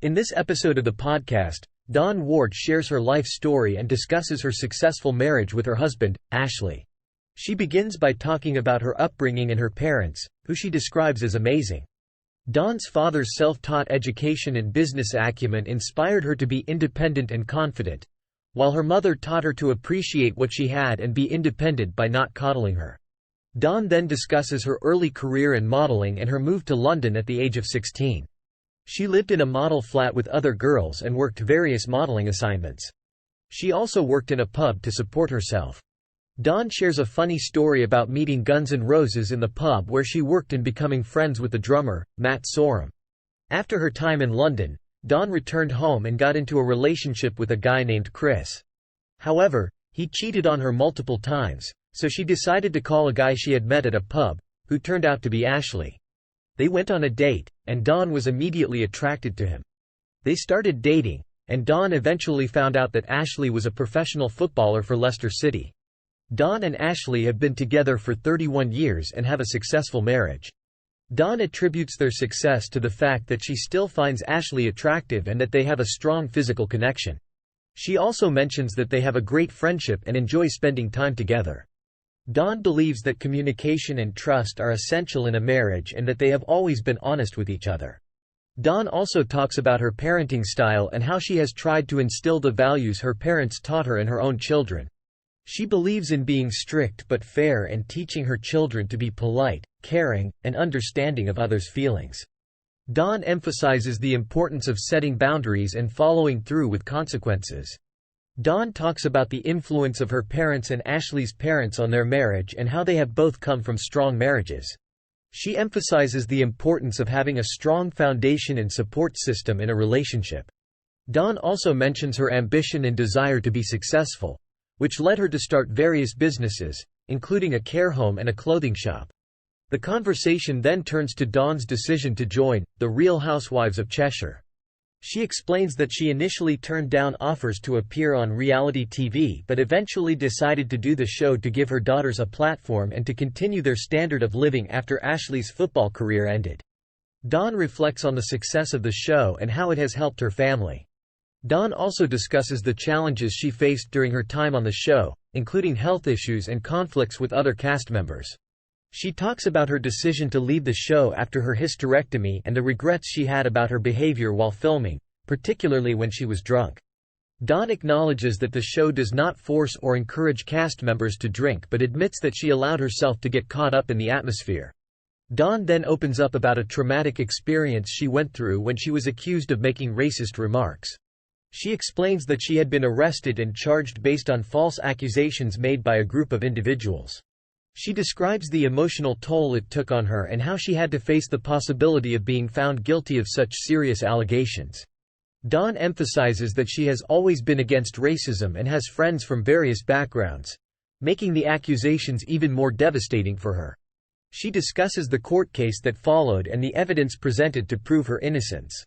In this episode of the podcast, Dawn Ward shares her life story and discusses her successful marriage with her husband, Ashley. She begins by talking about her upbringing and her parents, who she describes as amazing. Dawn's father's self-taught education and business acumen inspired her to be independent and confident, while her mother taught her to appreciate what she had and be independent by not coddling her. Dawn then discusses her early career in modeling and her move to London at the age of 16. She lived in a model flat with other girls and worked various modeling assignments. She also worked in a pub to support herself. Dawn shares a funny story about meeting Guns N' Roses in the pub where she worked and becoming friends with the drummer, Matt Sorum. After her time in London, Dawn returned home and got into a relationship with a guy named Chris. However, he cheated on her multiple times, so she decided to call a guy she had met at a pub, who turned out to be Ashley. They went on a date, and Dawn was immediately attracted to him. They started dating, and Dawn eventually found out that Ashley was a professional footballer for Leicester City. Dawn and Ashley have been together for 31 years and have a successful marriage. Dawn attributes their success to the fact that she still finds Ashley attractive and that they have a strong physical connection. She also mentions that they have a great friendship and enjoy spending time together. Dawn believes that communication and trust are essential in a marriage and that they have always been honest with each other. Dawn also talks about her parenting style and how she has tried to instill the values her parents taught her in her own children. She believes in being strict but fair and teaching her children to be polite, caring, and understanding of others' feelings. Dawn emphasizes the importance of setting boundaries and following through with consequences. Dawn talks about the influence of her parents and Ashley's parents on their marriage and how they have both come from strong marriages. She emphasizes the importance of having a strong foundation and support system in a relationship. Dawn also mentions her ambition and desire to be successful, which led her to start various businesses, including a care home and a clothing shop. The conversation then turns to Dawn's decision to join The Real Housewives of Cheshire. She explains that she initially turned down offers to appear on reality TV but eventually decided to do the show to give her daughters a platform and to continue their standard of living after Ashley's football career ended. Dawn reflects on the success of the show and how it has helped her family. Dawn also discusses the challenges she faced during her time on the show, including health issues and conflicts with other cast members. She talks about her decision to leave the show after her hysterectomy and the regrets she had about her behavior while filming, particularly when she was drunk. Dawn acknowledges that the show does not force or encourage cast members to drink but admits that she allowed herself to get caught up in the atmosphere. Dawn then opens up about a traumatic experience she went through when she was accused of making racist remarks. She explains that she had been arrested and charged based on false accusations made by a group of individuals. She describes the emotional toll it took on her and how she had to face the possibility of being found guilty of such serious allegations. Dawn emphasizes that she has always been against racism and has friends from various backgrounds, making the accusations even more devastating for her. She discusses the court case that followed and the evidence presented to prove her innocence.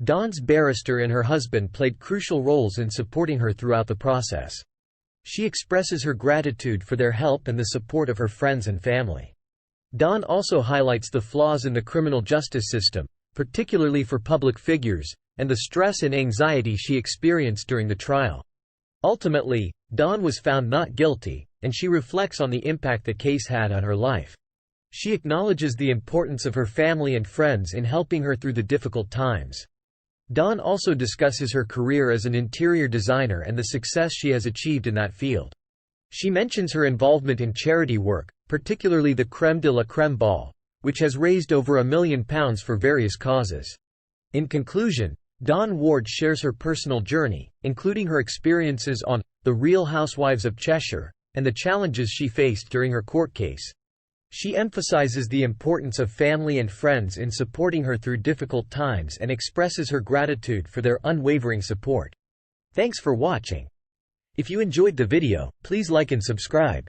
Dawn's barrister and her husband played crucial roles in supporting her throughout the process. She expresses her gratitude for their help and the support of her friends and family. Dawn also highlights the flaws in the criminal justice system, particularly for public figures, and the stress and anxiety she experienced during the trial. Ultimately, Dawn was found not guilty, and she reflects on the impact the case had on her life. She acknowledges the importance of her family and friends in helping her through the difficult times. Dawn also discusses her career as an interior designer and the success she has achieved in that field. She mentions her involvement in charity work, particularly the Crème de la Crème Ball, which has raised over £1 million for various causes. In conclusion, Dawn Ward shares her personal journey, including her experiences on The Real Housewives of Cheshire, and the challenges she faced during her court case. She emphasizes the importance of family and friends in supporting her through difficult times and expresses her gratitude for their unwavering support. Thanks for watching. If you enjoyed the video, please like and subscribe.